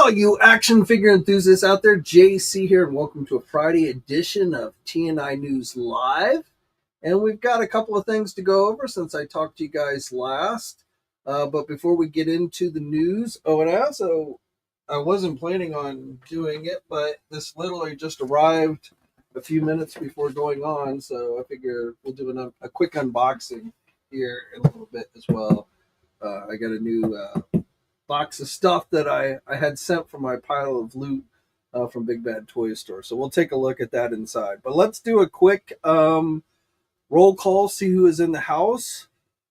all you action figure enthusiasts out there, JC here, and welcome to a Friday edition of TNInews Live. And we've got a couple of things to go over since I talked to you guys last. But before we get into the news, and I wasn't planning on doing it, but this literally just arrived a few minutes before going on, so I figure we'll do a quick unboxing here in a little bit as well. I got a new box of stuff that I had sent from my pile of loot from Big Bad Toy Store. So we'll take a look at that inside. But let's do a quick roll call, see who is in the house.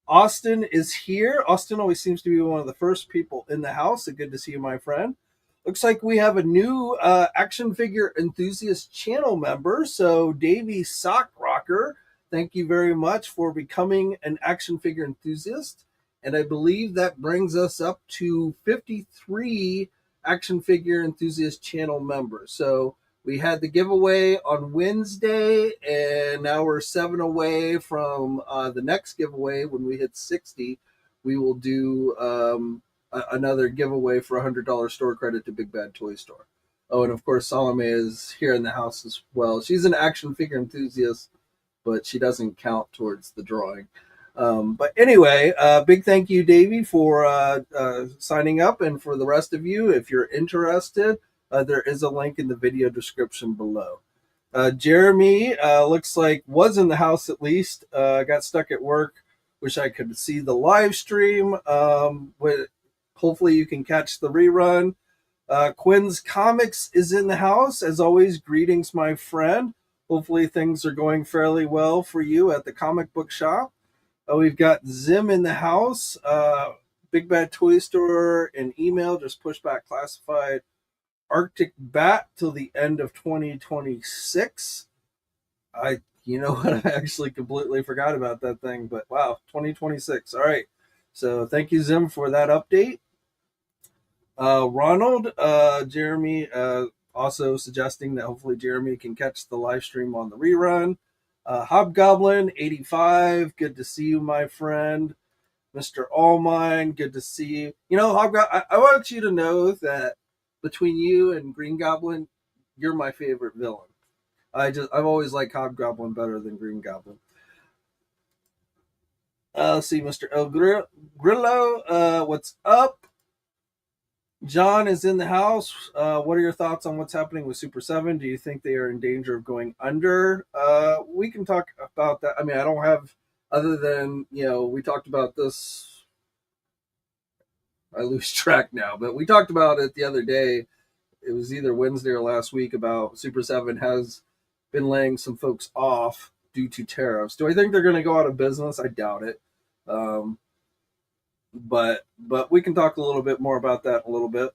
Austin is here. Austin always seems to be one of the first people in the house. So good to see you, my friend. Looks like we have a new action figure enthusiast channel member. So Davey Sock Rocker, thank you very much for becoming an action figure enthusiast. And I believe that brings us up to 53 action figure enthusiast channel members. So we had the giveaway on Wednesday, and now we're 7 away from the next giveaway. When we hit 60, we will do another giveaway for $100 store credit to Big Bad Toy Store. Oh, and of course, Salome is here in the house as well. She's an action figure enthusiast, but she doesn't count towards the drawing. But anyway, big thank you, Davey, for signing up. And for the rest of you, if you're interested, there is a link in the video description below. Jeremy looks like was in the house at least. Got stuck at work. Wish I could see the live stream. Hopefully you can catch the rerun. Quinn's Comics is in the house. As always, greetings, my friend. Hopefully things are going fairly well for you at the comic book shop. We've got Zim in the house. Big Bad Toy Store and email, just push back classified. Arctic Bat till the end of 2026. You know what? I actually completely forgot about that thing, but wow, 2026. All right. So thank you, Zim, for that update. Ronald, Jeremy, also suggesting that hopefully Jeremy can catch the live stream on the rerun. Hobgoblin 85, good to see you, my friend. Mr. Allmine, good to see you. You know, Hobgoblin, I want you to know that between you and Green Goblin, you're my favorite villain. I've always liked Hobgoblin better than Green Goblin. Let's see, Mr. El Grillo, what's up? John is in the house. What are your thoughts on what's happening with Super 7? Do you think they are in danger of going under? We can talk about that. I mean, I don't have, other than, we talked about this. I lose track now, but we talked about it the other day. It was either Wednesday or last week about Super 7 has been laying some folks off due to tariffs. Do I think they're going to go out of business? I doubt it. But we can talk a little bit more about that in a little bit.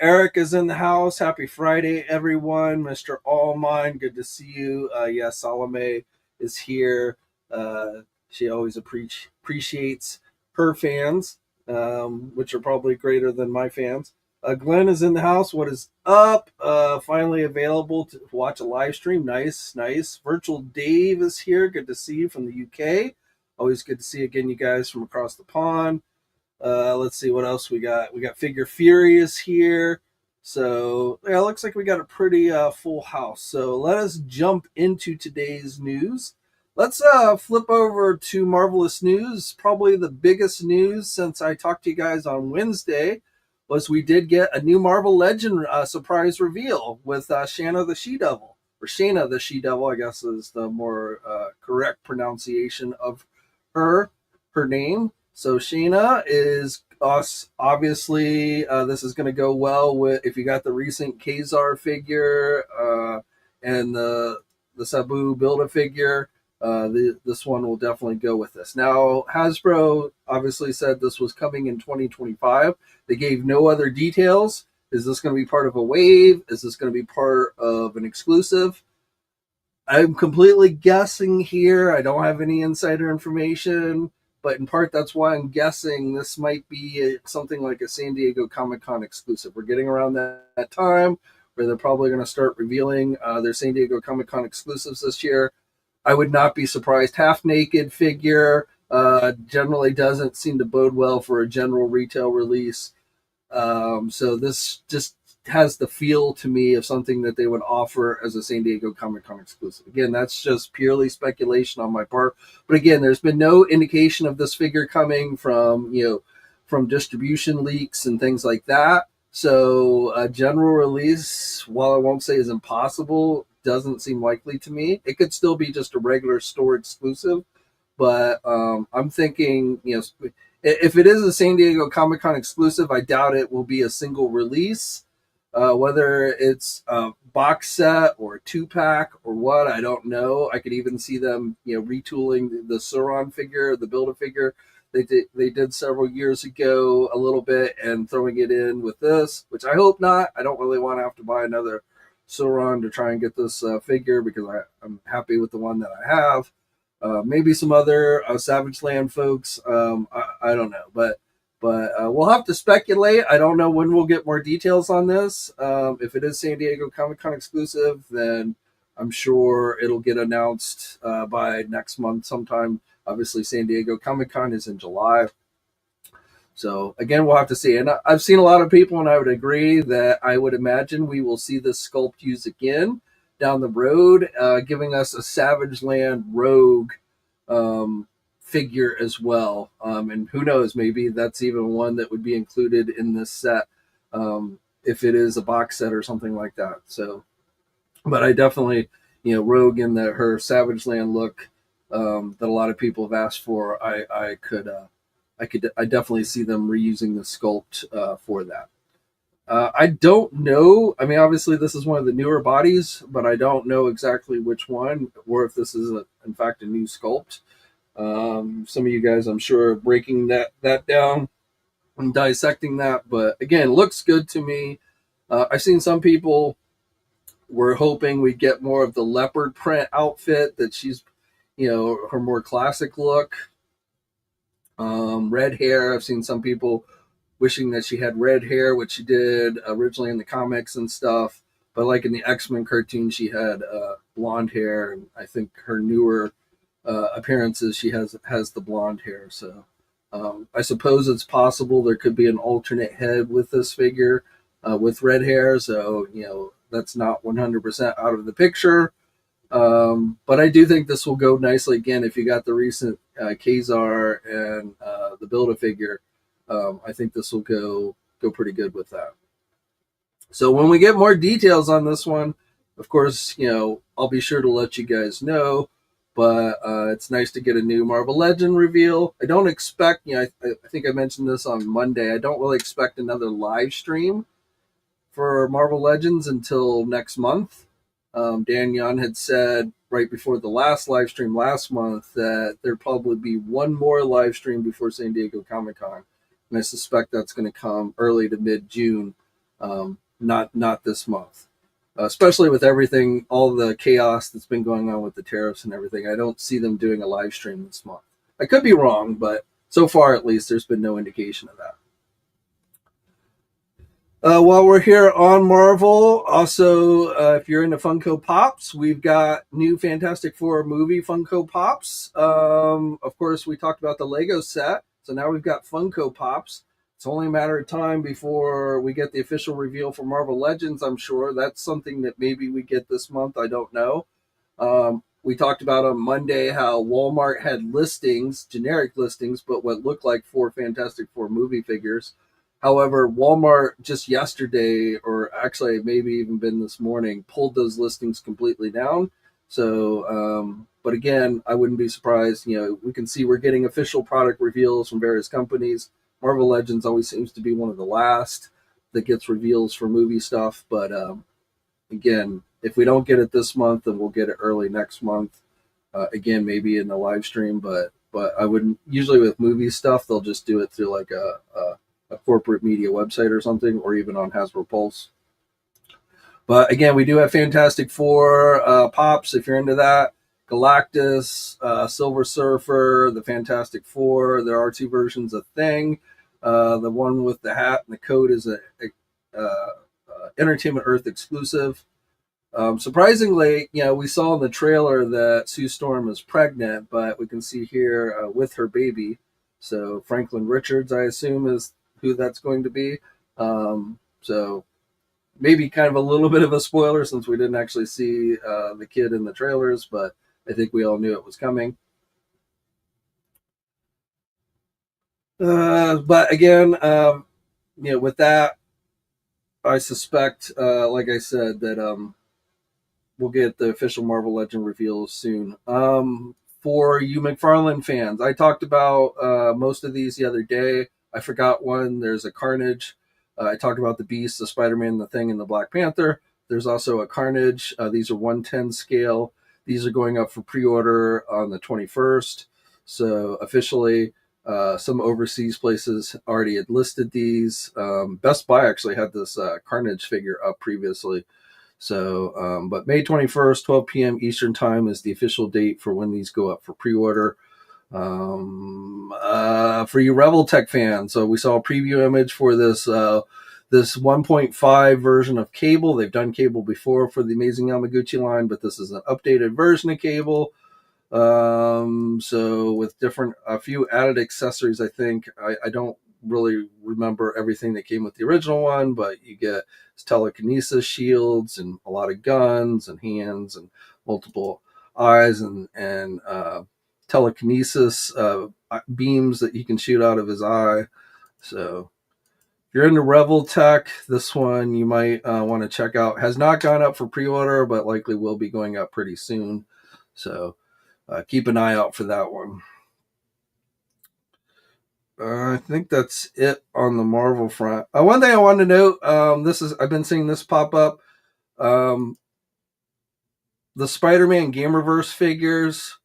Eric is in the house. Happy Friday, everyone. Mr. Allmine, good to see you. Yes, Salome is here. She always appreciates her fans, which are probably greater than my fans. Glenn is in the house. What is up? Finally available to watch a live stream. Nice. Virtual Dave is here. Good to see you from the UK. Always good to see again you guys from across the pond. Let's see what else we got. We got Figure Furious here. So yeah, it looks like we got a pretty full house. So let us jump into today's news. Let's flip over to Marvelous News. Probably the biggest news since I talked to you guys on Wednesday was we did get a new Marvel Legend surprise reveal with Shanna the SheDevil, or Shayna the SheDevil, I guess is the more correct pronunciation of her name. So Shayna is us. Obviously, this is going to go well with if you got the recent Kazar figure and the Sabu Build-A-Figure. This one will definitely go with this. Now, Hasbro obviously said this was coming in 2025. They gave no other details. Is this going to be part of a wave? Is this going to be part of an exclusive? I'm completely guessing here. I don't have any insider information, but in part that's why I'm guessing this might be something like a San Diego Comic-Con exclusive. We're getting around that time where they're probably going to start revealing their San Diego Comic-Con exclusives this year. I would not be surprised. Half naked figure generally doesn't seem to bode well for a general retail release. So this just has the feel to me of something that they would offer as a San Diego Comic-Con exclusive. Again, that's just purely speculation on my part. But again, there's been no indication of this figure coming from, from distribution leaks and things like that. So a general release, while I won't say is impossible, doesn't seem likely to me. It could still be just a regular store exclusive, but I'm thinking, if it is a San Diego Comic Con exclusive, I doubt it will be a single release. Whether it's a box set or a 2-pack or what, I don't know. I could even see them, retooling the Sauron figure, the Build-A-Figure they did several years ago a little bit, and throwing it in with this, which I hope not. I don't really want to have to buy another Sauron to try and get this figure, because I'm happy with the one that I have. Maybe some other Savage Land folks. I don't know, but we'll have to speculate. I don't know when we'll get more details on this. If it is San Diego Comic Con exclusive, then I'm sure it'll get announced by next month sometime. Obviously, San Diego Comic Con is in July. So again, we'll have to see. And I've seen a lot of people, and I would agree that I would imagine we will see this sculpt used again down the road, giving us a Savage Land Rogue figure as well. And who knows, maybe that's even one that would be included in this set if it is a box set or something like that. So, but I definitely, Rogue in her Savage Land look that a lot of people have asked for, I definitely see them reusing the sculpt for that. I don't know. I mean, obviously, this is one of the newer bodies, but I don't know exactly which one, or if this is, in fact, a new sculpt. Some of you guys, I'm sure, are breaking that down and dissecting that. But again, looks good to me. I've seen some people were hoping we'd get more of the leopard print outfit that she's, her more classic look. Red hair. I've seen some people wishing that she had red hair, which she did originally in the comics and stuff. But like in the X-Men cartoon, she had blonde hair, and I think her newer appearances, she has the blonde hair. So I suppose it's possible there could be an alternate head with this figure with red hair. So that's not 100% out of the picture. But I do think this will go nicely again. If you got the recent Kazar and the Build-A-Figure, I think this will go pretty good with that. So when we get more details on this one, of course, I'll be sure to let you guys know. But it's nice to get a new Marvel Legend reveal. I don't expect, I think I mentioned this on Monday, I don't really expect another live stream for Marvel Legends until next month. Dan Young had said right before the last live stream last month that there'd probably be one more live stream before San Diego Comic Con. And I suspect that's going to come early to mid-June, not this month. Especially with everything, all the chaos that's been going on with the tariffs and everything. I don't see them doing a live stream this month. I could be wrong, but so far at least there's been no indication of that. While we're here on Marvel, also, if you're into Funko Pops, we've got new Fantastic Four movie Funko Pops. Of course, we talked about the Lego set, so now we've got Funko Pops. It's only a matter of time before we get the official reveal for Marvel Legends, I'm sure. That's something that maybe we get this month. I don't know. We talked about on Monday how Walmart had listings, generic listings, but what looked like 4 Fantastic Four movie figures. However, Walmart just yesterday, or actually maybe even been this morning, pulled those listings completely down. So, but again, I wouldn't be surprised. We can see we're getting official product reveals from various companies. Marvel Legends always seems to be one of the last that gets reveals for movie stuff. But again, if we don't get it this month, then we'll get it early next month. Again, maybe in the live stream, but I wouldn't. Usually with movie stuff, they'll just do it through like a corporate media website or something, or even on Hasbro Pulse. But again, we do have Fantastic Four Pops if you're into that. Galactus, Silver Surfer, the Fantastic Four. There are 2 versions of Thing. The one with the hat and the coat is a Entertainment Earth exclusive. Surprisingly, we saw in the trailer that Sue Storm is pregnant, but we can see here with her baby. So Franklin Richards, I assume, is who that's going to be. So maybe kind of a little bit of a spoiler since we didn't actually see the kid in the trailers, but I think we all knew it was coming. But again, with that, I suspect, like I said, that we'll get the official Marvel Legend reveals soon. For you McFarland fans, I talked about most of these the other day. I forgot one. There's a Carnage. I talked about the Beast, the Spider-Man, the Thing, and the Black Panther. There's also a Carnage. These are 110 scale. These are going up for pre-order on the 21st. So officially, some overseas places already had listed these. Best Buy actually had this Carnage figure up previously. So, but May 21st, 12 p.m. Eastern Time is the official date for when these go up for pre-order. For you Reveltech fans, so we saw a preview image for this 1.5 version of Cable. They've done Cable before for the Amazing Yamaguchi line, but this is an updated version of Cable. So with a few added accessories, I think. I don't really remember everything that came with the original one, but you get telekinesis shields and a lot of guns and hands and multiple eyes and telekinesis beams that he can shoot out of his eye. So if you're into Reveltech, this one you might want to check out. Has not gone up for pre-order, but likely will be going up pretty soon. So keep an eye out for that one. I think that's it on the Marvel front. One thing I wanted to note: I've been seeing this pop up. The Spider-Man Gamerverse figures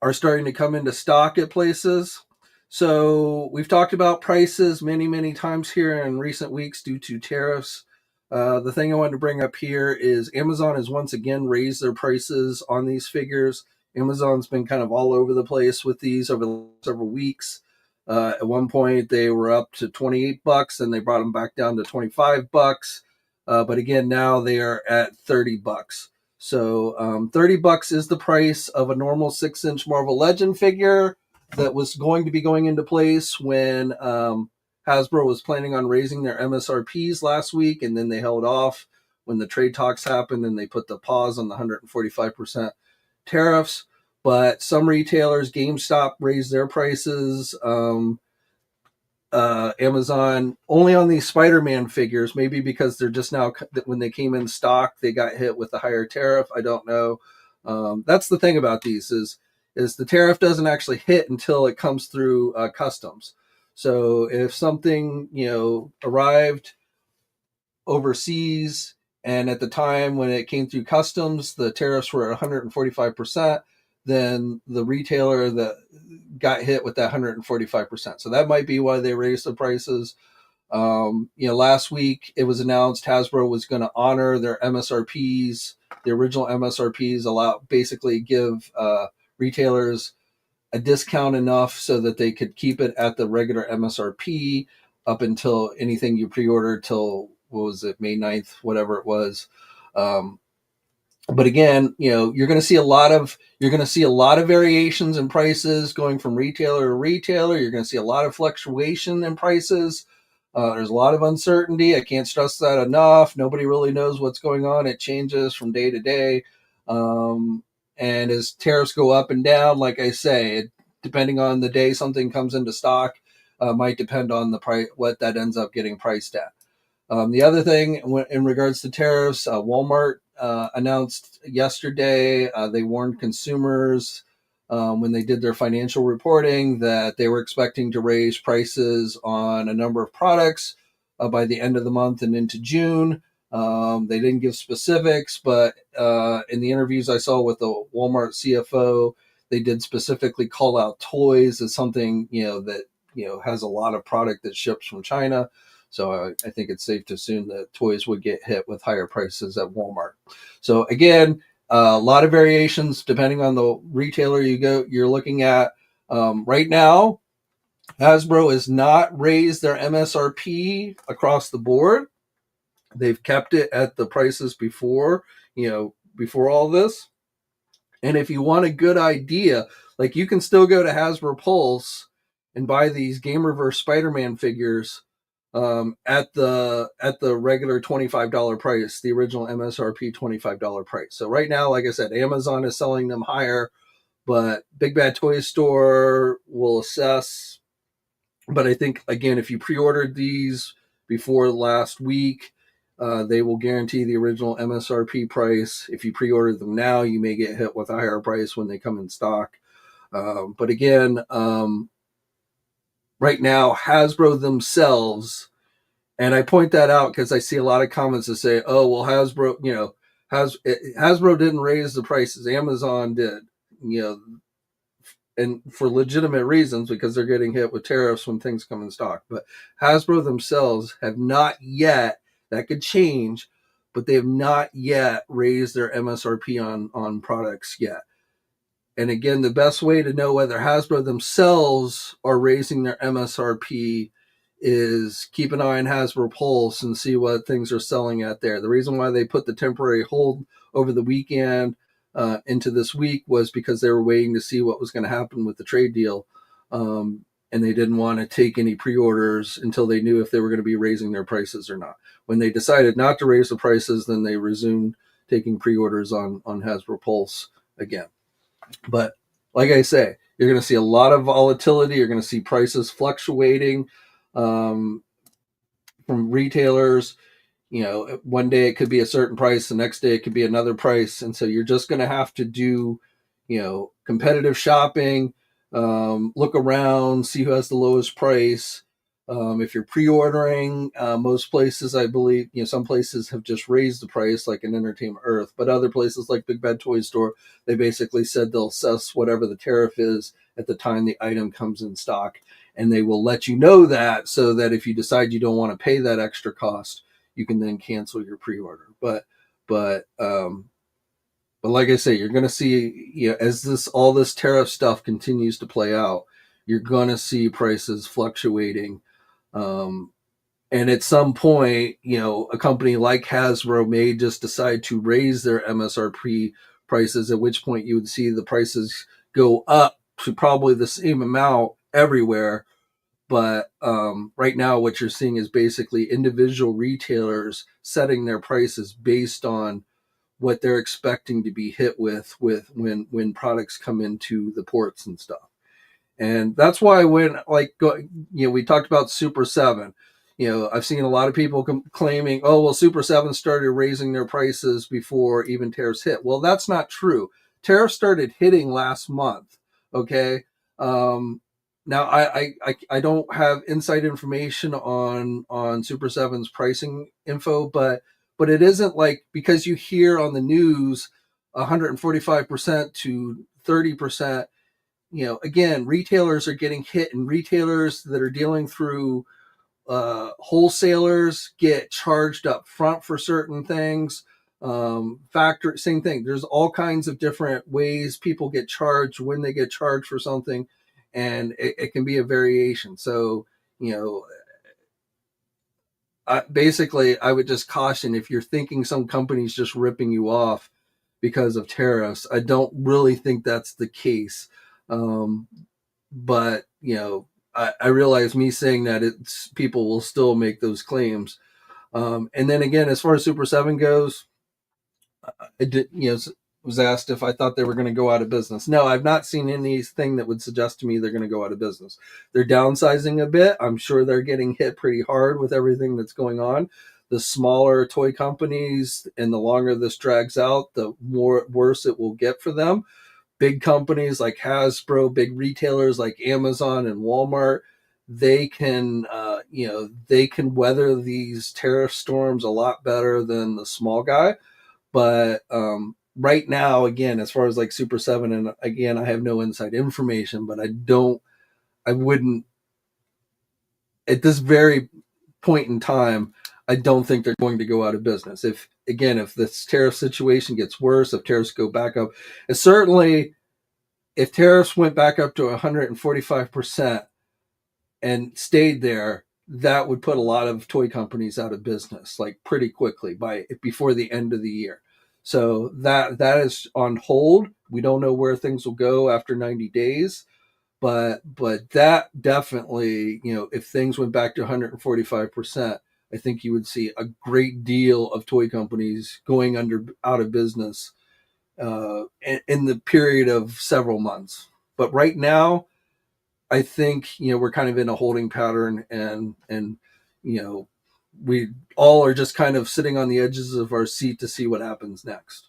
are starting to come into stock at places. So we've talked about prices many, many times here in recent weeks due to tariffs. The thing I wanted to bring up here is Amazon has once again raised their prices on these figures. Amazon's been kind of all over the place with these over the several weeks. At one point, they were up to $28, and they brought them back down to $25. But again, now they are at $30. So $30 is the price of a normal 6-inch Marvel Legend figure that was going to be going into place when Hasbro was planning on raising their MSRPs last week, and then they held off when the trade talks happened and they put the pause on the 145% tariffs. But some retailers, GameStop raised their prices. Amazon only on these Spider-Man figures, maybe because they're just now, when they came in stock, they got hit with the higher tariff. I don't know. That's the thing about these is the tariff doesn't actually hit until it comes through customs. So if something arrived overseas, and at the time when it came through customs, the tariffs were at 145%, then the retailer that got hit with that 145%. So that might be why they raised the prices. Last week it was announced Hasbro was going to honor their MSRPs, the original MSRPs, basically give retailers a discount enough so that they could keep it at the regular MSRP up until anything you pre-ordered till, what was it, May 9th, whatever it was. But again, you're going to see a lot of variations in prices going from retailer to retailer. You're going to see a lot of fluctuation in prices. There's a lot of uncertainty. I can't stress that enough. Nobody really knows what's going on. It changes from day to day. And as tariffs go up and down, like I say, depending on the day something comes into stock, might depend on the price, what that ends up getting priced at. The other thing in regards to tariffs, Walmart announced yesterday, they warned consumers when they did their financial reporting that they were expecting to raise prices on a number of products by the end of the month and into June. They didn't give specifics, but in the interviews I saw with the Walmart CFO, they did specifically call out toys as something that has a lot of product that ships from China. So I think it's safe to assume that toys would get hit with higher prices at Walmart. So again, a lot of variations depending on the retailer you're looking at. Right now, Hasbro has not raised their MSRP across the board. They've kept it at the prices before all this. And if you want a good idea, like, you can still go to Hasbro Pulse and buy these Gamerverse Spider-Man figures at the regular $25 price, the original MSRP $25 price. So right now, like I said, Amazon is selling them higher, but Big Bad Toy Store will assess. But I think, again, if you pre-ordered these before last week, they will guarantee the original MSRP price. If you pre-order them now, you may get hit with a higher price when they come in stock. But again, right now, Hasbro themselves, and I point that out because I see a lot of comments that say, "Oh, well, Hasbro, Hasbro didn't raise the prices. Amazon did." And for legitimate reasons, because they're getting hit with tariffs when things come in stock. But Hasbro themselves have not yet, that could change, but they have not yet raised their MSRP on products yet. And again, the best way to know whether Hasbro themselves are raising their MSRP is keep an eye on Hasbro Pulse and see what things are selling at there. The reason why they put the temporary hold over the weekend into this week was because they were waiting to see what was going to happen with the trade deal. And they didn't want to take any pre-orders until they knew if they were going to be raising their prices or not. When they decided not to raise the prices, then they resumed taking pre-orders on Hasbro Pulse again. But like I say, you're going to see a lot of volatility. You're going to see prices fluctuating from retailers. One day it could be a certain price, the next day it could be another price. And so you're just going to have to do, competitive shopping, look around, see who has the lowest price. If you're pre-ordering, most places, I believe, some places have just raised the price, like in Entertainment Earth, but other places like Big Bad Toy Store, they basically said they'll assess whatever the tariff is at the time the item comes in stock. And they will let you know that, so that if you decide you don't want to pay that extra cost, you can then cancel your pre-order. But like I say, you're going to see, as all this tariff stuff continues to play out, you're going to see prices fluctuating. And at some point, a company like Hasbro may just decide to raise their MSRP prices, at which point you would see the prices go up to probably the same amount everywhere. But right now, what you're seeing is basically individual retailers setting their prices based on what they're expecting to be hit with when products come into the ports and stuff. And that's why when we talked about Super7, I've seen a lot of people claiming, oh, well, Super7 started raising their prices before even tariffs hit. Well, that's not true. Tariffs started hitting last month. Okay. Now I don't have inside information on Super7's pricing info, but it isn't like, because you hear on the news 145% to 30%. Again, retailers are getting hit, and retailers that are dealing through wholesalers get charged up front for certain things. Same thing. There's all kinds of different ways people get charged when they get charged for something, and it can be a variation. So, basically, I would just caution, if you're thinking some company's just ripping you off because of tariffs, I don't really think that's the case. But I realize me saying that, people will still make those claims. And then again, as far as Super7 goes, I did, was asked if I thought they were going to go out of business. No, I've not seen anything that would suggest to me they're going to go out of business. They're downsizing a bit. I'm sure they're getting hit pretty hard with everything that's going on. The smaller toy companies, and the longer this drags out, the worse it will get for them. Big companies like Hasbro, big retailers like Amazon and Walmart, they can weather these tariff storms a lot better than the small guy. But right now, again, as far as like Super7, and again, I have no inside information, but I wouldn't, at this very point in time, I don't think they're going to go out of business. If this tariff situation gets worse, if tariffs go back up, and certainly if tariffs went back up to 145% and stayed there, that would put a lot of toy companies out of business, like pretty quickly, before the end of the year. So that is on hold. We don't know where things will go after 90 days. but that definitely, if things went back to 145%, I think you would see a great deal of toy companies going out of business in the period of several months. But right now, I think we're kind of in a holding pattern, and we all are just kind of sitting on the edges of our seat to see what happens next.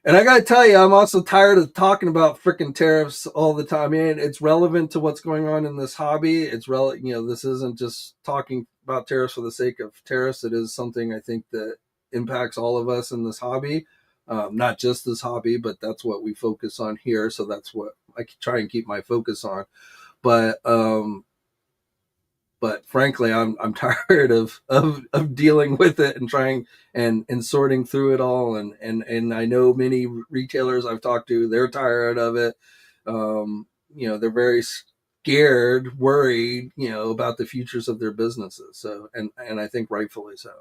And I gotta tell you, I'm also tired of talking about freaking tariffs all the time. I mean, it's relevant to what's going on in this hobby. This isn't just talking about tariffs for the sake of tariffs. It is something I think that impacts all of us in this hobby, not just this hobby, but that's what we focus on here. So that's what I try and keep my focus on. But frankly, I'm tired of dealing with it and trying and sorting through it all. And I know many retailers I've talked to, they're tired of it. They're very scared, worried, about the futures of their businesses. So, and I think rightfully so.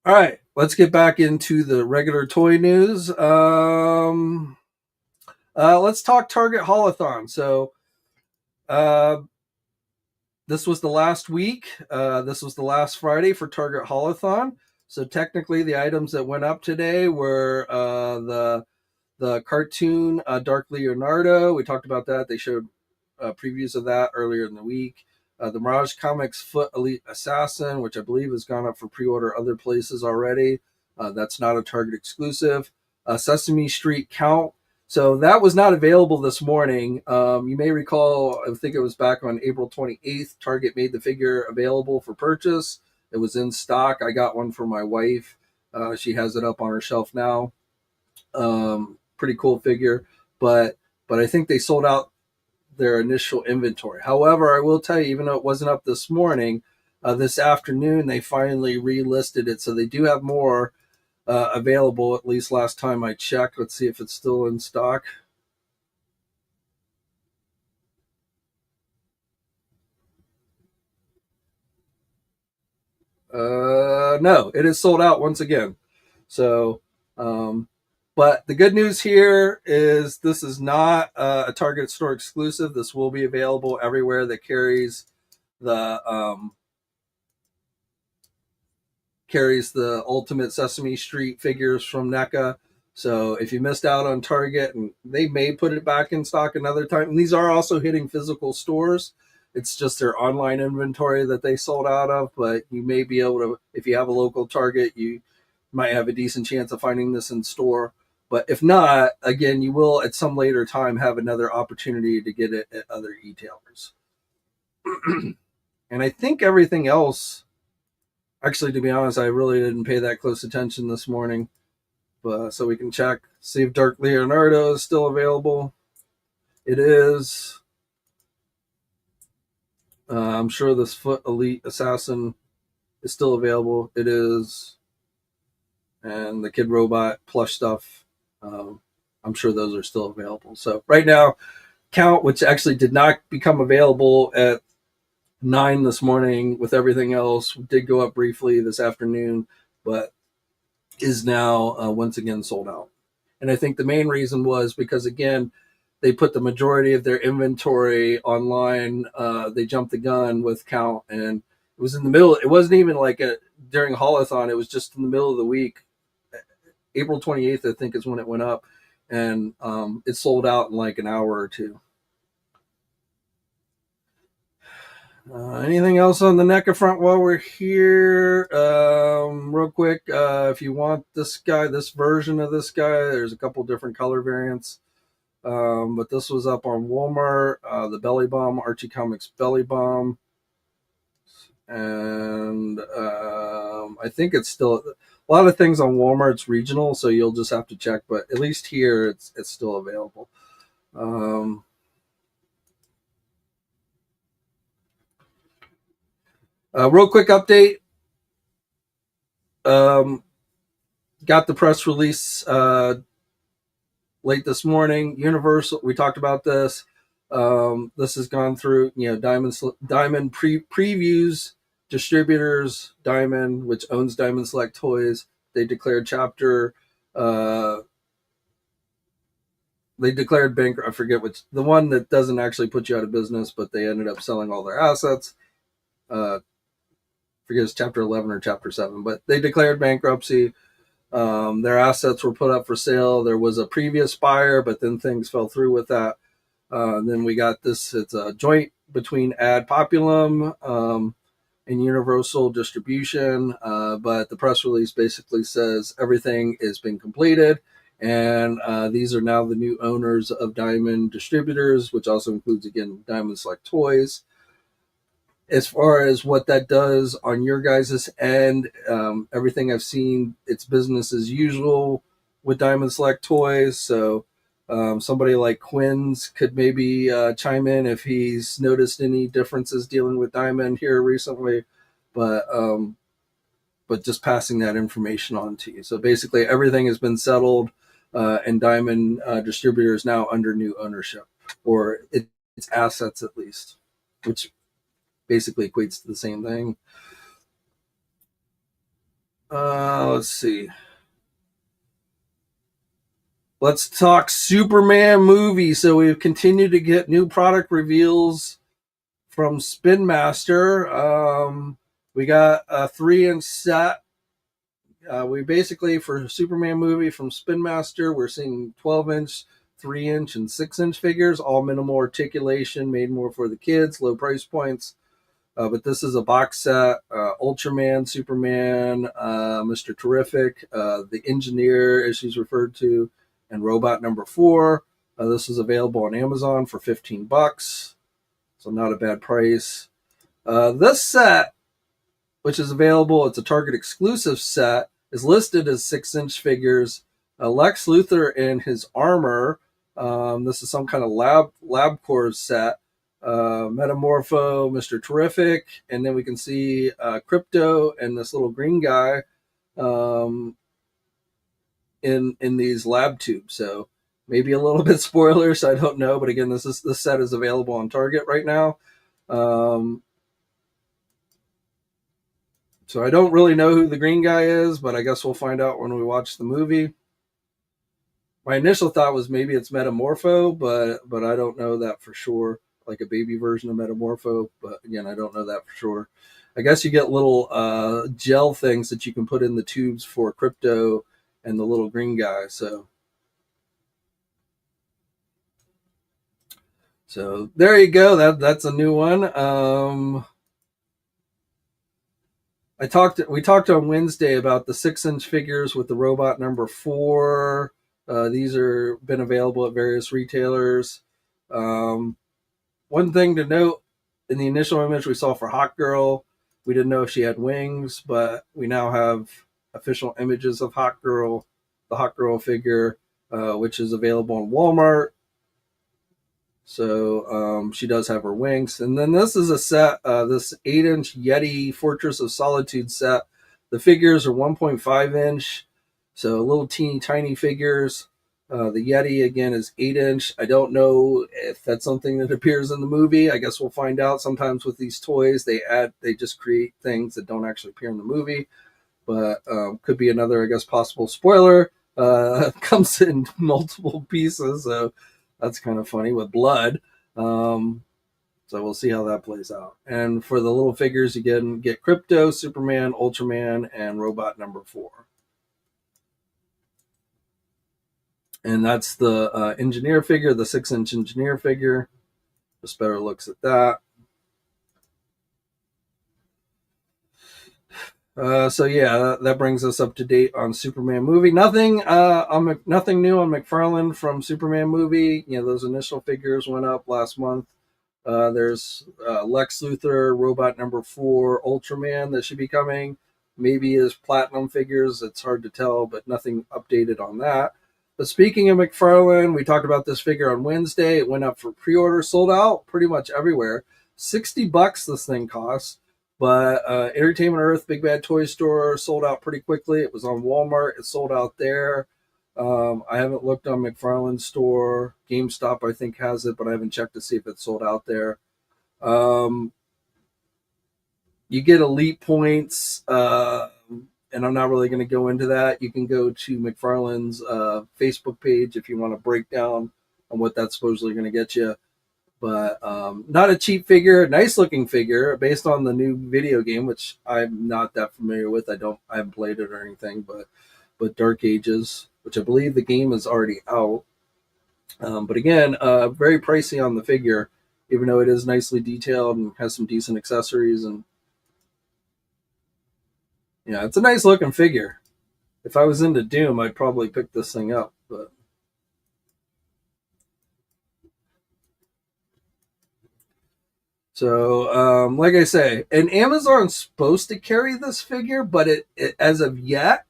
All right, let's get back into the regular toy news. Let's talk Target Haulathon. So, this was the last week. This was the last Friday for Target Haulathon. So technically, the items that went up today were the cartoon Dark Leonardo. We talked about that. They showed previews of that earlier in the week. The Mirage Comics Foot Elite Assassin, which I believe has gone up for pre-order other places already. That's not a Target exclusive. Sesame Street Count. So that was not available this morning. You may recall, I think it was back on April 28th, Target made the figure available for purchase. It was in stock. I got one for my wife. She has it up on her shelf now. Pretty cool figure, but I think they sold out their initial inventory. However, I will tell you, even though it wasn't up this morning, this afternoon they finally relisted it. So they do have more available, at least last time I checked. Let's see if it's still in stock. No, it is sold out once again. So, but the good news here is this is not a Target store exclusive. This will be available everywhere that carries the Ultimate Sesame Street figures from NECA. So if you missed out on Target, and they may put it back in stock another time, and these are also hitting physical stores. It's just their online inventory that they sold out of, but you may be able to, if you have a local Target, you might have a decent chance of finding this in store. But if not, again, you will at some later time have another opportunity to get it at other retailers. And I think everything else, actually, to be honest, I really didn't pay that close attention this morning. But so we can check, see if Dark Leonardo is still available. It is. I'm sure this Foot Elite Assassin is still available. It is. And the Kid Robot plush stuff, I'm sure those are still available. So right now, Count, which actually did not become available at 9 this morning with everything else, did go up briefly this afternoon, but is now once again sold out. And I think the main reason was because, again, they put the majority of their inventory online. They jumped the gun with Count, and it was in the middle. It wasn't even like during Haulathon. It was just in the middle of the week. April 28th, I think, is when it went up, and it sold out in like an hour or two. Anything else on the NECA front while we're here? Real quick, if you want this version of this guy, there's a couple different color variants. But this was up on Walmart, the Belly Bomb, Archie Comics Belly Bomb. And I think it's still, a lot of things on Walmart's regional, so you'll just have to check. But at least here, it's still available. Real quick update. Got the press release late this morning. Universal, we talked about this. This has gone through, Diamond previews, distributors, Diamond, which owns Diamond Select Toys. They declared chapter they declared bankrupt. I forget which, the one that doesn't actually put you out of business, but they ended up selling all their assets. I forget it's chapter 11 or chapter 7, but they declared bankruptcy. Their assets were put up for sale. There was a previous buyer, but then things fell through with that. Then we got this. It's a joint between Ad Populum and Universal Distribution, but the press release basically says everything has been completed, and these are now the new owners of Diamond Distributors, which also includes, again, Diamond Select Toys. As far as what that does on your guys' end, everything I've seen, it's business as usual with Diamond Select Toys. So somebody like Quinn's could maybe chime in if he's noticed any differences dealing with Diamond here recently. But just passing that information on to you. So basically, everything has been settled, and Diamond Distributor is now under new ownership, or its assets at least, which basically equates to the same thing. Let's see. Let's talk Superman movie. So we've continued to get new product reveals from Spin Master. We got a 3-inch set. We basically, for Superman movie from Spin Master, we're seeing 12-inch, 3-inch, and 6-inch figures, all minimal articulation, made more for the kids, low price points. But this is a box set. Ultraman, Superman, Mr. Terrific, the Engineer, as she's referred to, and Robot number 4. This is available on Amazon for $15, so not a bad price. This set, which is available, it's a Target exclusive set, is listed as 6-inch figures. Lex Luthor in his armor. This is some kind of LabCorp set. Metamorpho, Mr. Terrific, and then we can see Crypto and this little green guy in these lab tubes. So maybe a little bit spoilers, I don't know, but again, this set is available on Target right now. So I don't really know who the green guy is, but I guess we'll find out when we watch the movie. My initial thought was maybe it's Metamorpho, but I don't know that for sure. Like a baby version of Metamorpho, but again, I don't know that for sure. I guess you get little gel things that you can put in the tubes for Crypto and the little green guy. So there you go. That's a new one. We talked on Wednesday about the 6-inch figures with the Robot number 4. These are been available at various retailers. One thing to note, in the initial image we saw for Hot Girl, we didn't know if she had wings, but we now have official images of Hot Girl, the Hot Girl figure, which is available on Walmart. So she does have her wings. And then this is a set, this 8-inch Yeti Fortress of Solitude set. The figures are 1.5-inch, so little teeny tiny figures. The Yeti, again, is 8-inch. I don't know if that's something that appears in the movie. I guess we'll find out. Sometimes with these toys, they just create things that don't actually appear in the movie. But could be another, I guess, possible spoiler. Comes in multiple pieces, so that's kind of funny with blood. So we'll see how that plays out. And for the little figures, you get Crypto, Superman, Ultraman, and Robot number 4. And that's the engineer figure, the 6-inch engineer figure. Just better looks at that. So yeah, that brings us up to date on Superman movie. Nothing new on McFarland from Superman movie. You know, those initial figures went up last month. There's Lex Luthor, Robot number 4, Ultraman that should be coming. Maybe his platinum figures. It's hard to tell, but nothing updated on that. But speaking of McFarland, we talked about this figure on Wednesday. It went up for pre-order, sold out pretty much everywhere. $60 this thing costs. But Entertainment Earth, Big Bad Toy Store, sold out pretty quickly. It was on Walmart. It sold out there. I haven't looked on McFarland's store. GameStop, I think, has it, but I haven't checked to see if it's sold out there. You get elite points, and I'm not really going to go into that. You can go to McFarland's Facebook page if you want to break down on what that's supposedly going to get you. But not a cheap figure, nice looking figure based on the new video game, which I'm not that familiar with. I haven't played it or anything, but Dark Ages, which I believe the game is already out. But again, very pricey on the figure, even though it is nicely detailed and has some decent accessories. And yeah, it's a nice looking figure. If I was into Doom, I'd probably pick this thing up. But so, like I say, and Amazon's supposed to carry this figure, but it as of yet,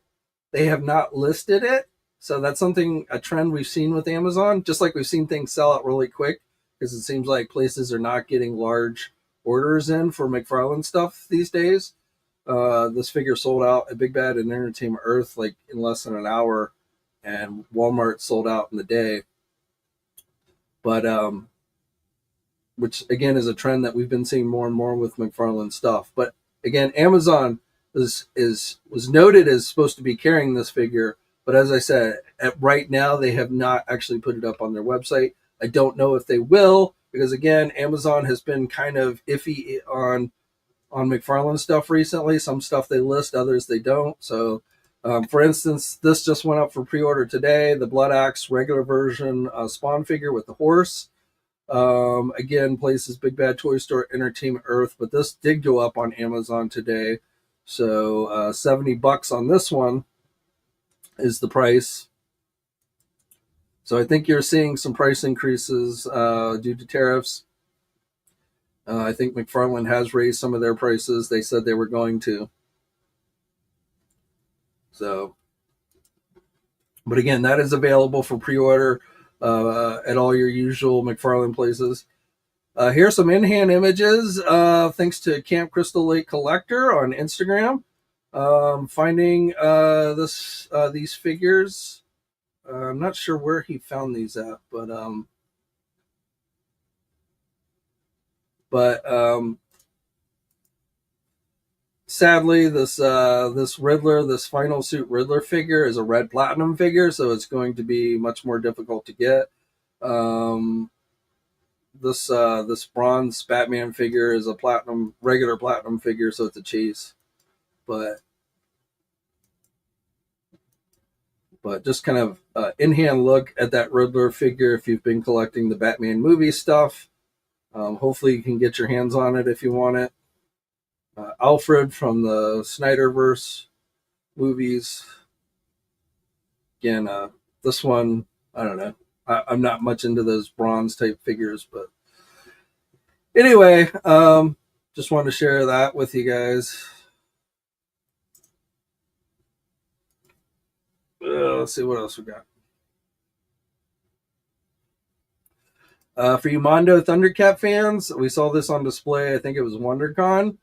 they have not listed it. So that's a trend we've seen with Amazon, just like we've seen things sell out really quick because it seems like places are not getting large orders in for McFarland stuff these days. This figure sold out at Big Bad and Entertainment Earth like in less than an hour, and Walmart sold out in the day. But which again is a trend that we've been seeing more and more with McFarland stuff. But again, Amazon was noted as supposed to be carrying this figure, but as I said, right now they have not actually put it up on their website. I don't know if they will because again, Amazon has been kind of iffy on McFarland stuff recently. Some stuff they list, others they don't. So, for instance, this just went up for pre-order today. The Blood Axe regular version Spawn figure with the horse. Again, places Big Bad Toy Store, Entertainment Earth, but this did go up on Amazon today. So $70 on this one is the price. So I think you're seeing some price increases due to tariffs. I think McFarland has raised some of their prices. They said they were going to. So, but again, that is available for pre-order at all your usual McFarland places. Here's some in-hand images thanks to Camp Crystal Lake Collector on Instagram. Finding these figures. I'm not sure where he found these at, but sadly, this Riddler, this Final Suit Riddler figure is a red platinum figure, so it's going to be much more difficult to get. This bronze Batman figure is a regular platinum figure, so it's a chase. But just kind of in-hand look at that Riddler figure if you've been collecting the Batman movie stuff. Hopefully you can get your hands on it if you want it. Alfred from the Snyderverse movies. Again, this one, I don't know. I'm not much into those bronze type figures, but anyway, just wanted to share that with you guys. Let's see what else we got. For you Mondo Thundercat fans, we saw this on display. I think it was WonderCon.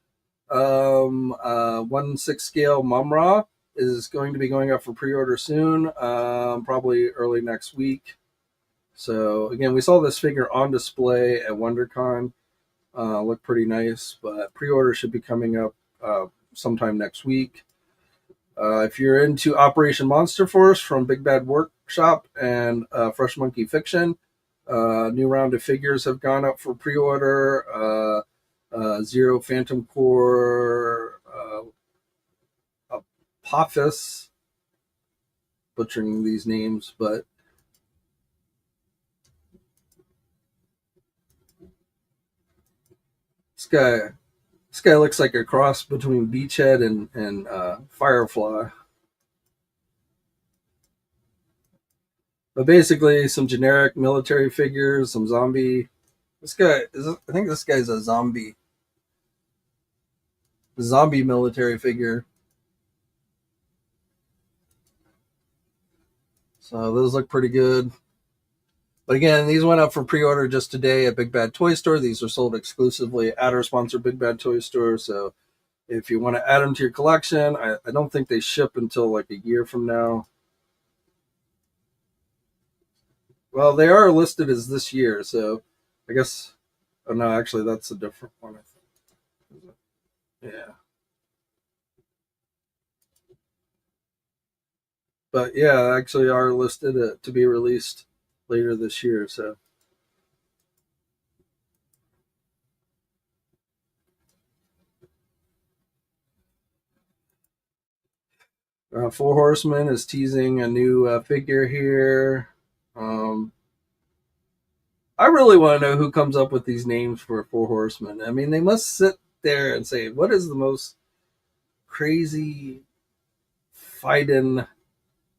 1/6 scale Mum-Ra is going to be going up for pre-order soon, probably early next week. So again, we saw this figure on display at WonderCon. Looked pretty nice, but pre-order should be coming up sometime next week. If you're into Operation Monster Force from Big Bad Workshop and Fresh Monkey Fiction, new round of figures have gone up for pre-order. Zero Phantom Core, Apophis, butchering these names, but this guy looks like a cross between Beachhead and Firefly. But basically, some generic military figures, some zombie. I think this guy's a zombie military figure. So those look pretty good. But again, these went up for pre-order just today at Big Bad Toy Store. These are sold exclusively at our sponsor, Big Bad Toy Store. So if you want to add them to your collection, I don't think they ship until like a year from now. Well, they are listed as this year, so I guess. Oh no, actually, that's a different one. I think. Yeah. But yeah, actually are listed to be released later this year. So Four Horsemen is teasing a new figure here. I really want to know who comes up with these names for Four Horsemen. I mean, they must sit there and say, what is the most crazy fighting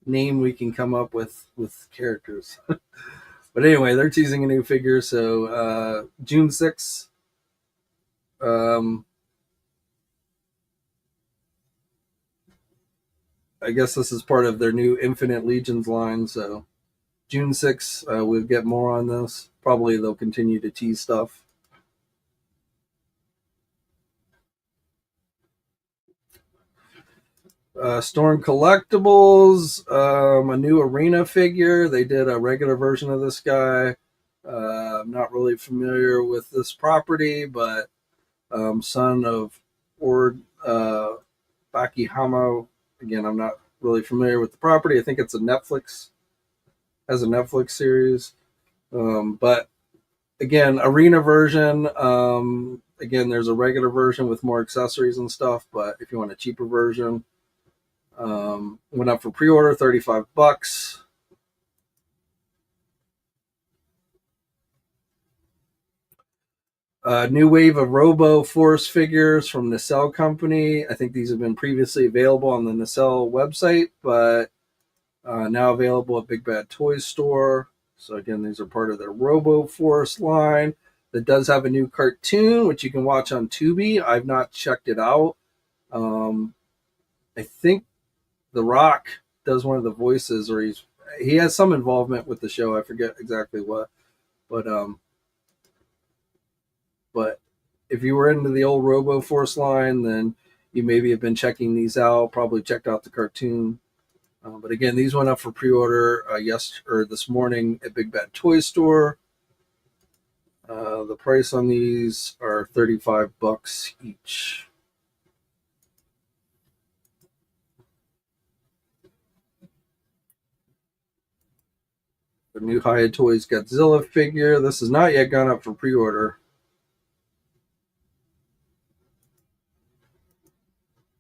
name we can come up with characters? But anyway, they're teasing a new figure. So June 6th. I guess this is part of their new Infinite Legions line. So June 6th, we'll get more on this. Probably they'll continue to tease stuff. Storm Collectibles, a new arena figure. They did a regular version of this guy. I'm not really familiar with this property, but son of Ord Bakihamo. Again, I'm not really familiar with the property. I think it's a Netflix series. But again, arena version. Again, there's a regular version with more accessories and stuff. But if you want a cheaper version, went up for pre-order, $35. New wave of Robo Force figures from Nacelle Company. I think these have been previously available on the Nacelle website, but now available at Big Bad Toy Store. So again, these are part of their Robo Force line that does have a new cartoon, which you can watch on Tubi. I've not checked it out. I think The Rock does one of the voices, or he has some involvement with the show. I forget exactly what, but if you were into the old Robo Force line, then you maybe have been checking these out. Probably checked out the cartoon. But again, these went up for pre-order this morning at Big Bad Toy Store. The price on these are $35 each. The new Hiya Toys Godzilla figure. This has not yet gone up for pre-order.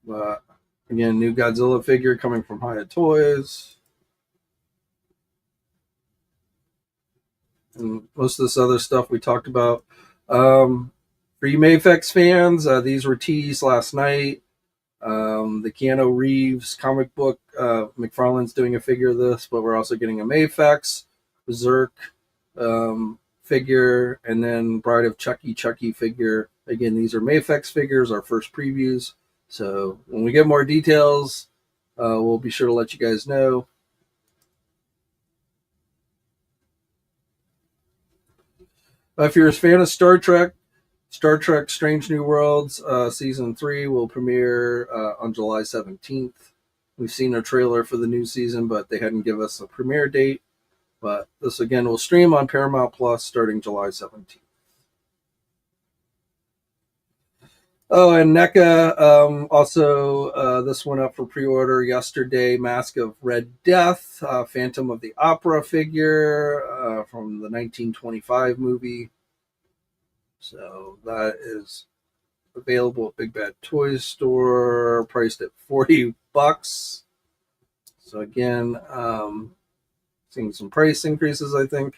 But again, new Godzilla figure coming from Hiya Toys. And most of this other stuff we talked about. For you Mayfex fans, these were teased last night. The Keanu Reeves comic book, McFarland's doing a figure of this, but we're also getting a Mayfex, Berserk figure, and then Bride of Chucky figure. Again, these are Mayfex figures, our first previews. So when we get more details, we'll be sure to let you guys know. If you're a fan of Star Trek Strange New Worlds Season 3 will premiere on July 17th. We've seen a trailer for the new season, but they hadn't given us a premiere date. But this, again, will stream on Paramount Plus starting July 17th. Oh, and NECA also, this went up for pre-order yesterday. Mask of Red Death, Phantom of the Opera figure from the 1925 movie. So that is available at Big Bad Toy Store, priced at $40. So again, seeing some price increases, I think.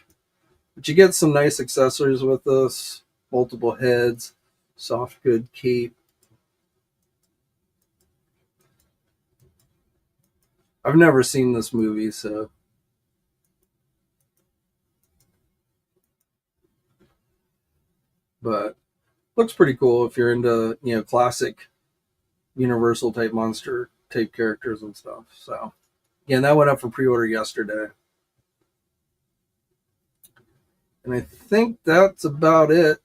But you get some nice accessories with this. Multiple heads, soft good cape. I've never seen this movie, so but looks pretty cool if you're into, classic Universal type monster type characters and stuff. So again, that went up for pre-order yesterday. And I think that's about it.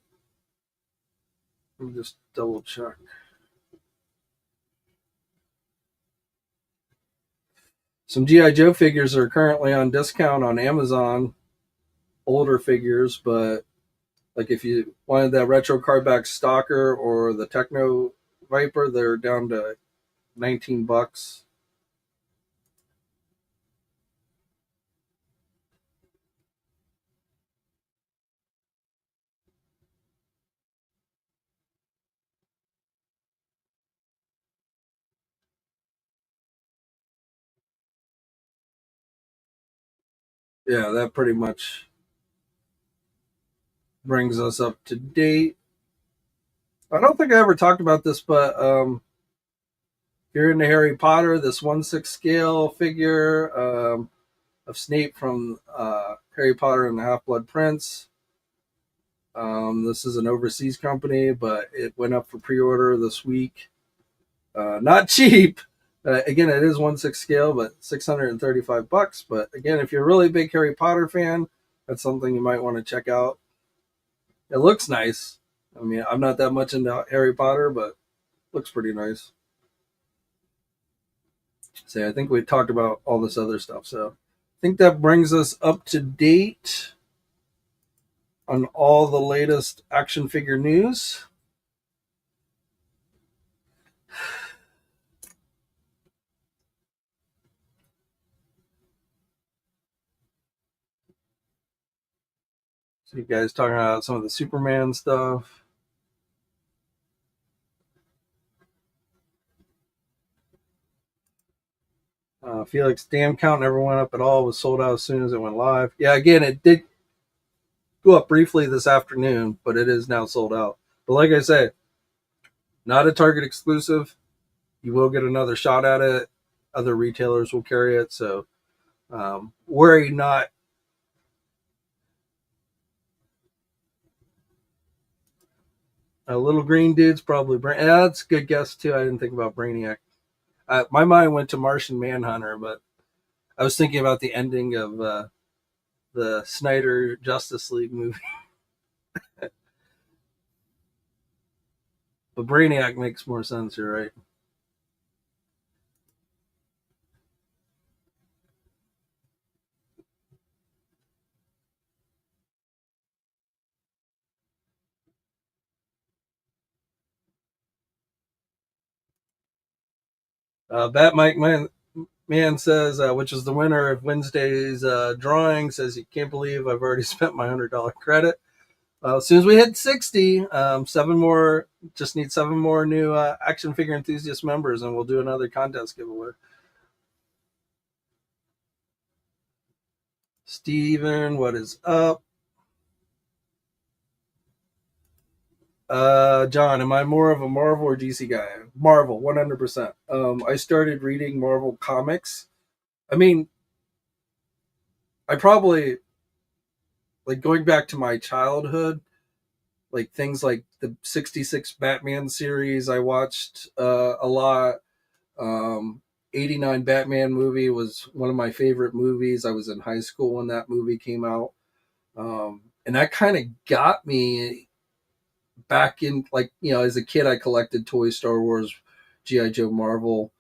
Let me just double check. Some G.I. Joe figures are currently on discount on Amazon. Older figures, but like if you wanted that retro cardback Stalker or the Techno Viper, they're down to $19. yeah, that pretty much brings us up to date. I don't think I ever talked about this, but if you're into Harry Potter, this 1/6 scale figure of Snape from Harry Potter and the Half Blood Prince. This is an overseas company, but it went up for pre-order this week. Not cheap. Again, it is 1/6 scale, but $635. But again, if you're a really big Harry Potter fan, that's something you might want to check out. It looks nice. I mean, I'm not that much into Harry Potter, but it looks pretty nice. So I think we talked about all this other stuff. So I think that brings us up to date on all the latest action figure news. So you guys talking about some of the Superman stuff. Felix Dam count never went up at all. It was sold out as soon as it went live. Yeah, again, it did go up briefly this afternoon, but it is now sold out. But like I say, not a Target exclusive. You will get another shot at it. Other retailers will carry it. So worry not. Little green dude's probably that's a good guess too. I didn't think about Brainiac. My mind went to Martian Manhunter, but I was thinking about the ending of the Snyder Justice League movie. But Brainiac makes more sense. You're right. Bat Mike Man says, which is the winner of Wednesday's drawing, says he can't believe I've already spent my $100 credit. As soon as we hit 60, seven more, just need seven more new action figure enthusiast members, and we'll do another contest giveaway. Steven, what is up? John, am I more of a Marvel or DC guy? Marvel, 100%. I started reading Marvel comics. I mean, I probably, like, going back to my childhood, like things like the 66 Batman series I watched a lot. 89 Batman movie was one of my favorite movies. I was in high school when that movie came out. And that kind of got me back in, like, as a kid, I collected toys, Star Wars, G.I. Joe, Marvel.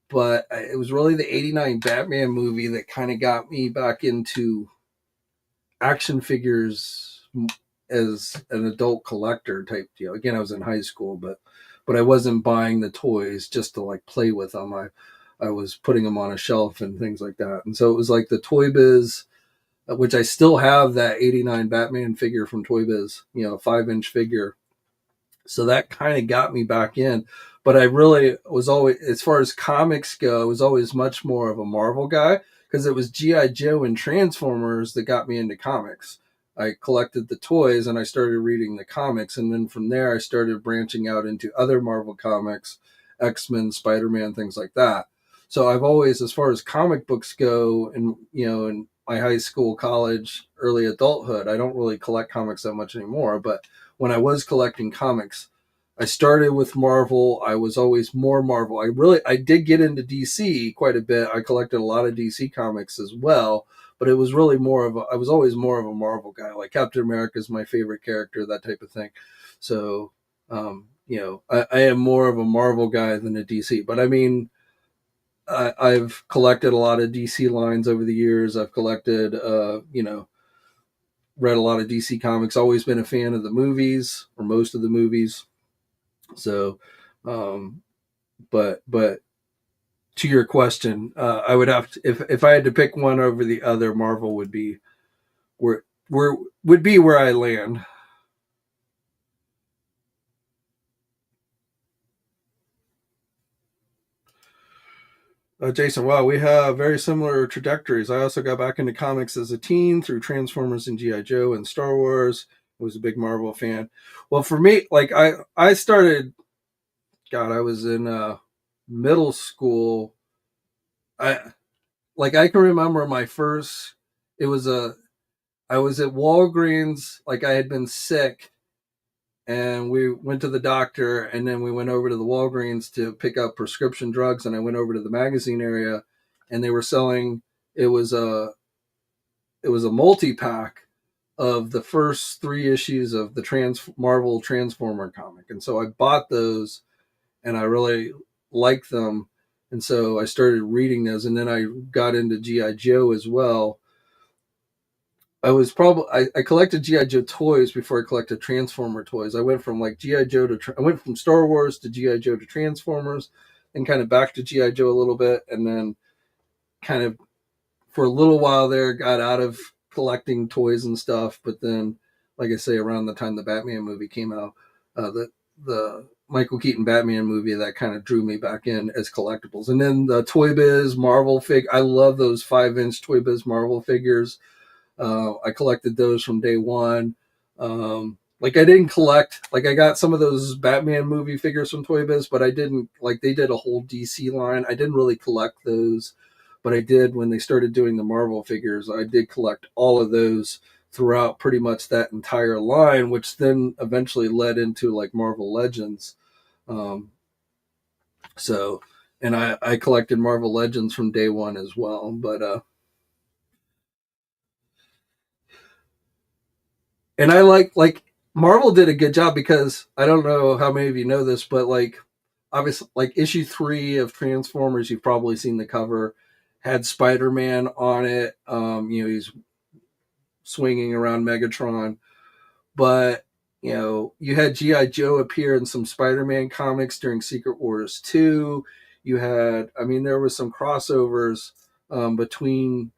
But it was really the 89 Batman movie that kind of got me back into action figures as an adult collector type deal. Again, I was in high school, but I wasn't buying the toys just to like play with them. I was putting them on a shelf and things like that. And so it was like the Toy Biz, which I still have that 89 Batman figure from Toy Biz, 5-inch figure. So that kind of got me back in. But I really was always, as far as comics go, I was always much more of a Marvel guy because it was G.I. Joe and Transformers that got me into comics. I collected the toys and I started reading the comics. And then from there, I started branching out into other Marvel comics, X-Men, Spider-Man, things like that. So I've always, as far as comic books go, and, in my high school, college, early adulthood, I don't really collect comics that much anymore. But when I was collecting comics, I started with Marvel. I was always more Marvel. I did get into DC quite a bit. I collected a lot of DC comics as well, but it was really I was always more of a Marvel guy. Like Captain America is my favorite character, that type of thing. So, I am more of a Marvel guy than a DC. But I mean, I've collected a lot of DC lines over the years. I've collected, read a lot of DC comics. Always been a fan of the movies or most of the movies. So, um, but to your question, I would have to, if I had to pick one over the other, Marvel would be where would be where I land. Jason, wow, we have very similar trajectories. I also got back into comics as a teen through Transformers and G.I. Joe and Star Wars. I was a big Marvel fan. Well, for me, like I started, God, I was in middle school. I I can remember my first. It was a I was at Walgreens, like I had been sick, and we went to the doctor, and then we went over to the Walgreens to pick up prescription drugs, and I went over to the magazine area, and they were selling. It was a multi-pack of the first 3 issues of the Marvel Transformer comic, and so I bought those, and I really liked them, and so I started reading those, and then I got into GI Joe as well. I collected GI Joe toys before I collected Transformer toys. I went from like GI Joe to I went from Star Wars to GI Joe to Transformers, and kind of back to GI Joe a little bit, and then kind of for a little while there got out of collecting toys and stuff. But then, like I say, around the time the Batman movie came out, the Michael Keaton Batman movie, that kind of drew me back in as collectibles. And then the Toy Biz Marvel I love those 5-inch Toy Biz Marvel figures. I collected those from day one. Like I didn't collect, like I got some of those Batman movie figures from Toy Biz, but I didn't, like they did a whole DC line. I didn't really collect those, but I did when they started doing the Marvel figures. I did collect all of those throughout pretty much that entire line, which then eventually led into like Marvel Legends. Um, so, and I collected Marvel Legends from day one as well, but and I like Marvel did a good job, because I don't know how many of you know this, but like obviously like issue 3 of Transformers, you've probably seen the cover, had Spider-Man on it. He's swinging around Megatron, but you had GI Joe appear in some Spider-Man comics during Secret Wars 2. You had, I mean, there was some crossovers between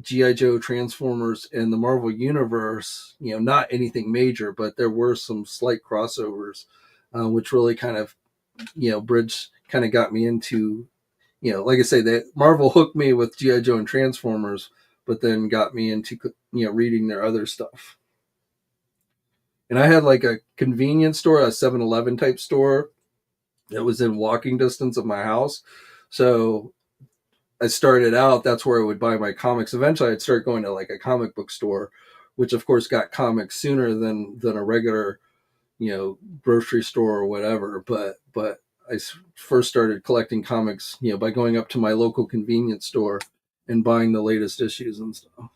GI Joe, Transformers, and the Marvel Universe. Not anything major, but there were some slight crossovers, which really kind of bridge kind of got me into, like I say, that Marvel hooked me with GI Joe and Transformers, but then got me into reading their other stuff. And I had like a convenience store, a 7-Eleven type store that was in walking distance of my house. So I started out, that's where I would buy my comics. Eventually I'd start going to like a comic book store, which of course got comics sooner than a regular, grocery store or whatever. But I first started collecting comics, by going up to my local convenience store and buying the latest issues and stuff.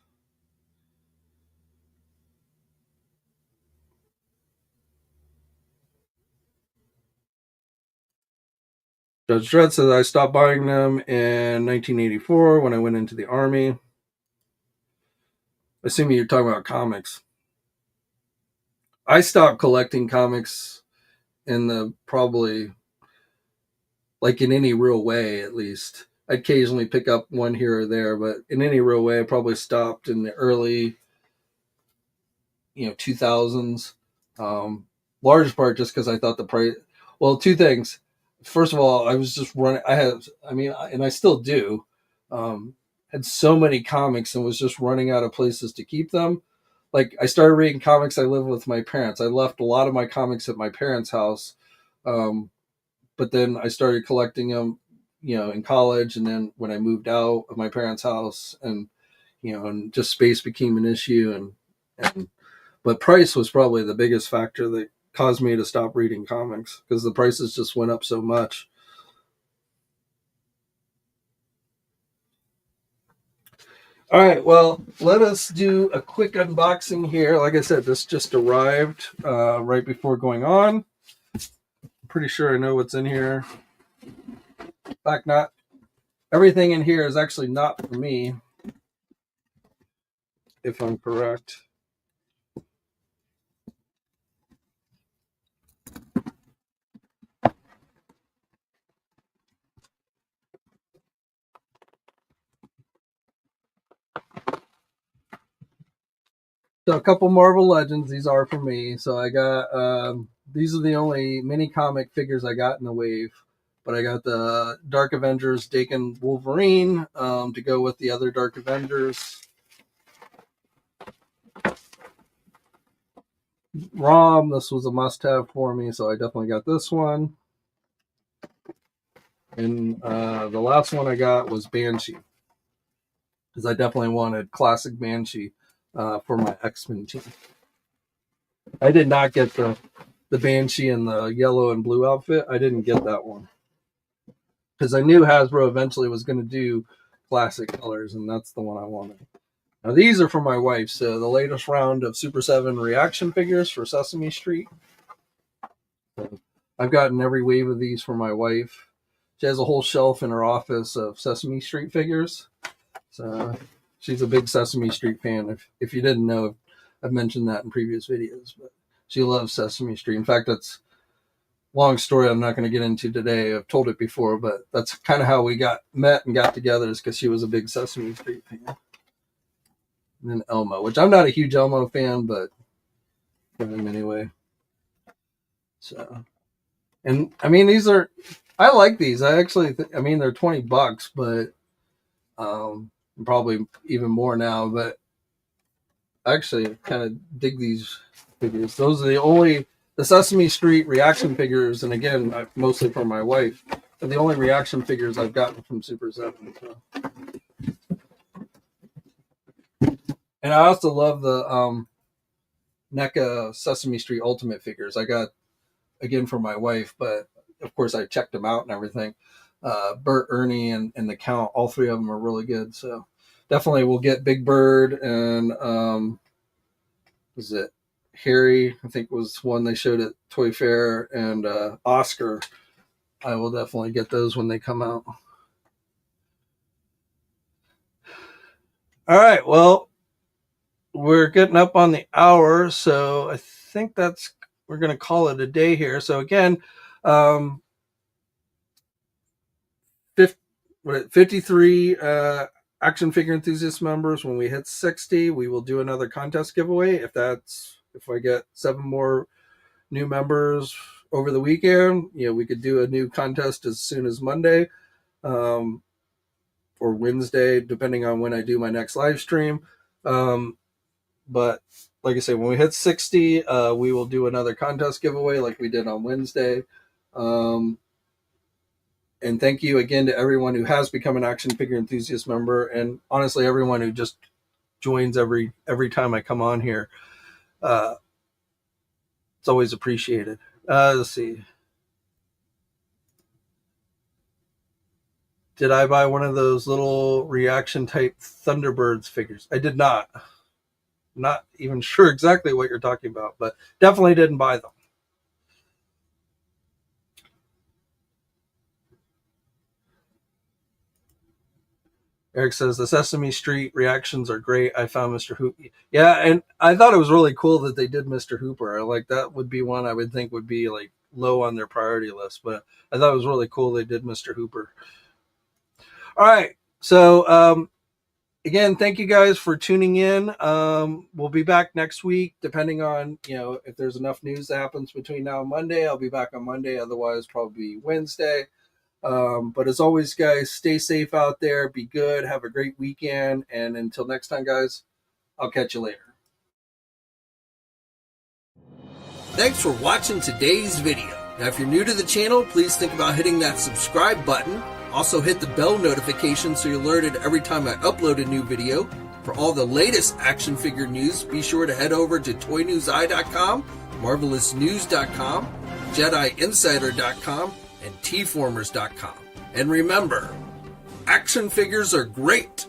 Judge Dredd says I stopped buying them in 1984 when I went into the Army. Assuming you're talking about comics. I stopped collecting comics in the probably, like in any real way, at least. I occasionally pick up one here or there, but in any real way, I probably stopped in the early, 2000s. Large part just because I thought the price. Well, two things. First of all, I was just running. And I still do. Had so many comics and was just running out of places to keep them. Like I started reading comics. I lived with my parents. I left a lot of my comics at my parents' house, but then I started collecting them, in college, and then when I moved out of my parents' house, and just space became an issue, and but price was probably the biggest factor that caused me to stop reading comics, because the prices just went up so much. All right, well, let us do a quick unboxing here. Like I said, this just arrived right before going on. I'm pretty sure I know what's in here. In fact, not everything in here is actually not for me, if I'm correct. So a couple Marvel Legends. These are for me. So I got these are the only mini comic figures I got in the wave. But I got the Dark Avengers Daken Wolverine to go with the other Dark Avengers. ROM, this was a must-have for me, so I definitely got this one. And the last one I got was Banshee, because I definitely wanted classic Banshee for my X-Men team. I did not get the Banshee in the yellow and blue outfit. I didn't get that one, because I knew Hasbro eventually was going to do classic colors, and that's the one I wanted. Now these are for my wife. So the latest round of Super 7 reaction figures for Sesame Street. So I've gotten every wave of these for my wife. She has a whole shelf in her office of Sesame Street figures. So she's a big Sesame Street fan. If you didn't know, I've mentioned that in previous videos. But she loves Sesame Street. In fact, that's a long story I'm not going to get into today. I've told it before, but that's kind of how we met and got together, is because she was a big Sesame Street fan. And then Elmo, which I'm not a huge Elmo fan, but for him anyway. So, and I mean, I like these. I actually, I mean, they're $20, but probably even more now. But I actually kind of dig these figures. Those are the Sesame Street reaction figures, and again, mostly for my wife, are the only reaction figures I've gotten from Super 7. So. And I also love the NECA Sesame Street Ultimate figures. I got, again, for my wife, but of course I checked them out and everything. Bert, Ernie, and the Count, all three of them are really good. So definitely we'll get Big Bird and, was it Harry? I think was one they showed at Toy Fair, and Oscar. I will definitely get those when they come out. All right, well, we're getting up on the hour, so I think we're going to call it a day here. So again, 53 action figure enthusiast members. When we hit 60, we will do another contest giveaway. If I get 7 more new members over the weekend, we could do a new contest as soon as Monday or Wednesday, depending on when I do my next live stream. But like I say, when we hit 60, we will do another contest giveaway like we did on Wednesday. And thank you again to everyone who has become an action figure enthusiast member, and honestly, everyone who just joins every time I come on here. It's always appreciated. Let's see. Did I buy one of those little reaction type Thunderbirds figures? I did not. Not even sure exactly what you're talking about, but definitely didn't buy them. Eric says the Sesame Street reactions are great. I found Mr. Hooper. Yeah, and I thought it was really cool that they did Mr. Hooper. Like, that would be one I would think would be like low on their priority list, but I thought it was really cool they did Mr. Hooper. All right, so again, thank you guys for tuning in. We'll be back next week, depending on, if there's enough news that happens between now and Monday. I'll be back on Monday. Otherwise, probably Wednesday. But as always, guys, stay safe out there. Be good. Have a great weekend. And until next time, guys, I'll catch you later. Thanks for watching today's video. Now, if you're new to the channel, please think about hitting that subscribe button. Also hit the bell notification so you're alerted every time I upload a new video. For all the latest action figure news, be sure to head over to ToyNewsEye.com, MarvelousNews.com, JediInsider.com, and TFormers.com. And remember, action figures are great,